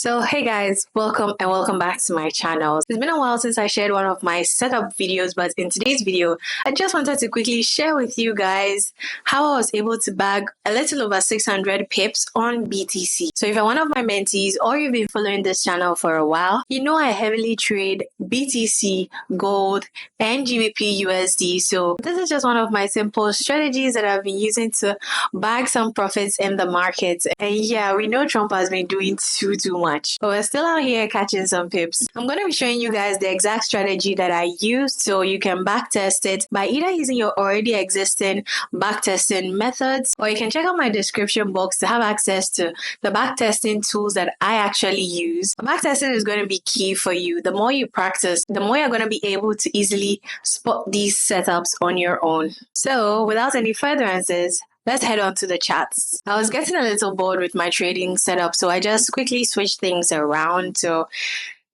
So hey guys, welcome back to my channel. It's been a while since I shared one of my setup videos, but in today's video, I just wanted to quickly share with you guys how I was able to bag a little over 600 pips on BTC. So if you're one of my mentees or you've been following this channel for a while, you know I heavily trade BTC, gold, and GBP/USD. So this is just one of my simple strategies that I've been using to bag some profits in the market. And yeah, we know Trump has been doing too much, but we're still out here catching some pips. I'm going to be showing you guys the exact strategy that I used so you can backtest it by either using your already existing backtesting methods, or you can check out my description box to have access to the backtesting tools that I actually use. Backtesting is going to be key for you. The more you practice, the more you're going to be able to easily spot these setups on your own. So without any further answers, let's head on to the charts. I was getting a little bored with my trading setup, so I just quickly switched things around. So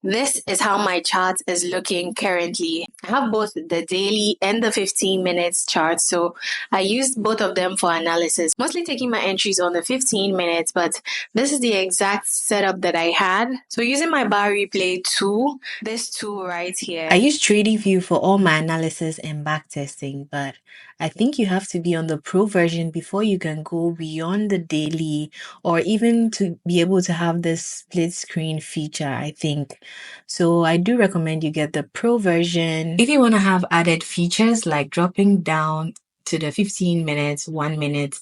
this is how my chart is looking currently. I have both the daily and the 15 minutes chart, so I used both of them for analysis, mostly taking my entries on the 15 minutes, but this is the exact setup that I had. So using my bar replay tool, this tool right here, I use TradingView for all my analysis and backtesting, but I think you have to be on the pro version before you can go beyond the daily or even to be able to have this split screen feature, I think. So I do recommend you get the pro version if you want to have added features like dropping down to the 15 minutes, 1 minute,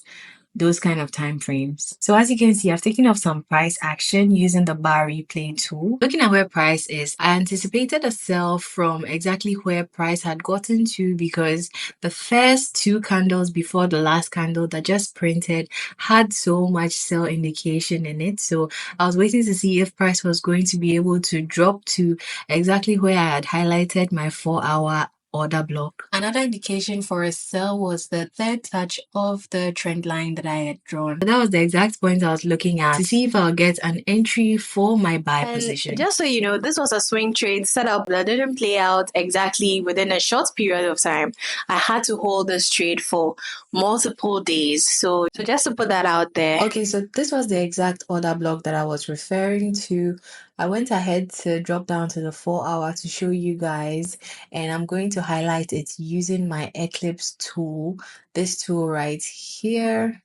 those kind of time frames. So as you can see, I've taken off some price action using the bar replay tool. Looking at where price is, I anticipated a sell from exactly where price had gotten to because the first two candles before the last candle that just printed had so much sell indication in it. So I was waiting to see if price was going to be able to drop to exactly where I had highlighted my 4-hour order block. Another indication for a sell was the third touch of the trend line that I had drawn. That was the exact point I was looking at to see if I'll get an entry for my buy position. Just so you know, this was a swing trade setup that didn't play out exactly within a short period of time. I had to hold this trade for multiple days. So just to put that out there. Okay, so this was the exact order block that I was referring to. I went ahead to drop down to the 4-hour to show you guys, and I'm going to highlight it using my Eclipse tool, this tool right here.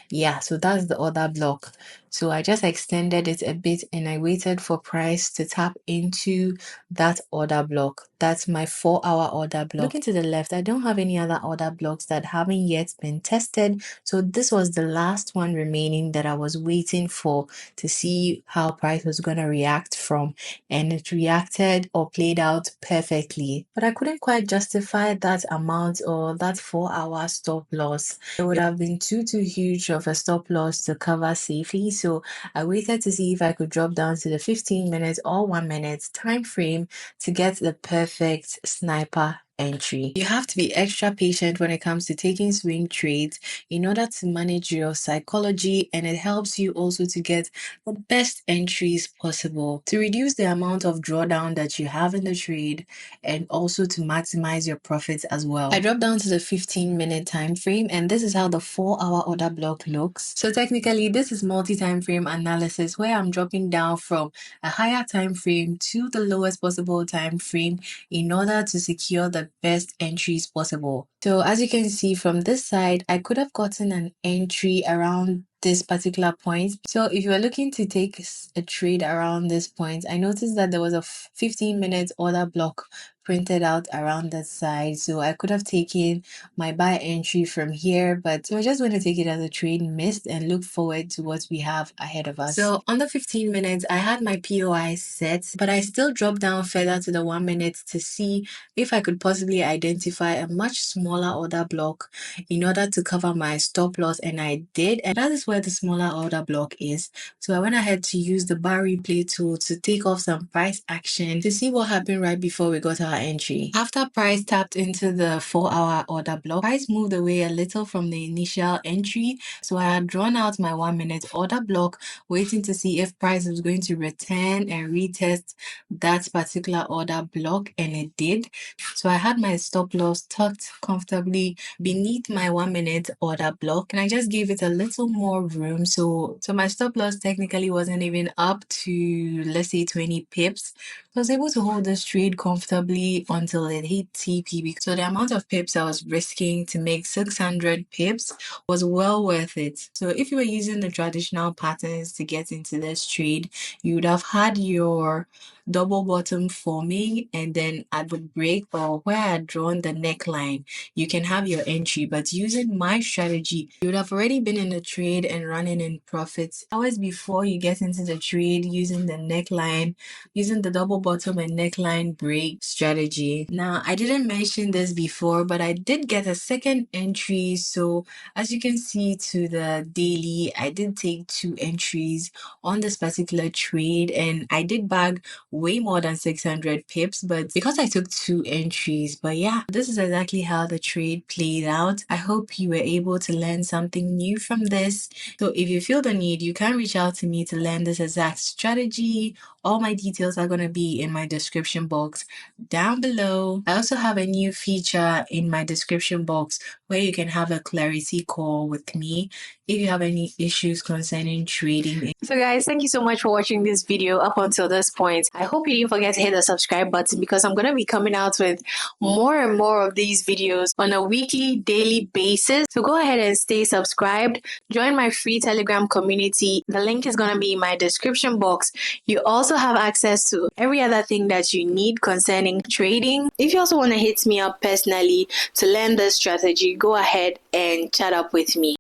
Yeah, so that's the order block. So I just extended it a bit and I waited for price to tap into that order block. That's my 4-hour order block. Looking to the left, I don't have any other order blocks that haven't yet been tested. So this was the last one remaining that I was waiting for to see how price was going to react from. And it reacted or played out perfectly. But I couldn't quite justify that amount or that 4-hour stop loss. It would have been too huge of a stop loss to cover safely. So I waited to see if I could drop down to the 15 minutes or 1 minute time frame to get the perfect sniper entry. You have to be extra patient when it comes to taking swing trades in order to manage your psychology, and it helps you also to get the best entries possible to reduce the amount of drawdown that you have in the trade and also to maximize your profits as well. I dropped down to the 15-minute time frame, and this is how the 4-hour order block looks. So technically this is multi-time frame analysis where I'm dropping down from a higher time frame to the lowest possible time frame in order to secure the best entries possible. So as you can see from this side, I could have gotten an entry around this particular point. So if you are looking to take a trade around this point, I noticed that there was a 15-minute order block printed out around that side, so I could have taken my buy entry from here, but we're just going to take it as a trade missed and look forward to what we have ahead of us. So on the 15 minutes, I had my POI set, but I still dropped down further to the 1 minute to see if I could possibly identify a much smaller order block in order to cover my stop loss, and I did, and that is where the smaller order block is. So I went ahead to use the bar replay tool to take off some price action to see what happened right before we got our entry. After price tapped into the 4-hour order block, price moved away a little from the initial entry, so I had drawn out my 1-minute order block, waiting to see if price was going to return and retest that particular order block, and it did. So I had my stop loss tucked comfortably beneath my 1-minute order block, and I just gave it a little more room. So my stop loss technically wasn't even up to, let's say, 20 pips. I was able to hold this trade comfortably until it hit TP. So the amount of pips I was risking to make 600 pips was well worth it. So if you were using the traditional patterns to get into this trade, you would have had your double bottom forming, and then at the break or where I had drawn the neckline, you can have your entry. But using my strategy, you would have already been in the trade and running in profits hours before you get into the trade, using the neckline, using the double bottom and neckline break strategy. Now, I didn't mention this before, but I did get a second entry. So as you can see to the daily, I did take 2 entries on this particular trade, and I did bag way more than 600 pips, but because I took 2 entries. But yeah, this is exactly how the trade played out. I hope you were able to learn something new from this. So if you feel the need, you can reach out to me to learn this exact strategy. All my details are going to be in my description box down below. I also have a new feature in my description box where you can have a clarity call with me if you have any issues concerning trading. So guys, thank you so much for watching this video up until this point. I hope you didn't forget to hit the subscribe button, because I'm going to be coming out with more and more of these videos on a weekly, daily basis. So go ahead and stay subscribed. Join my free Telegram community. The link is going to be in my description box. You also have access to every other thing that you need concerning trading. If you also want to hit me up personally to learn this strategy, go ahead and chat up with me.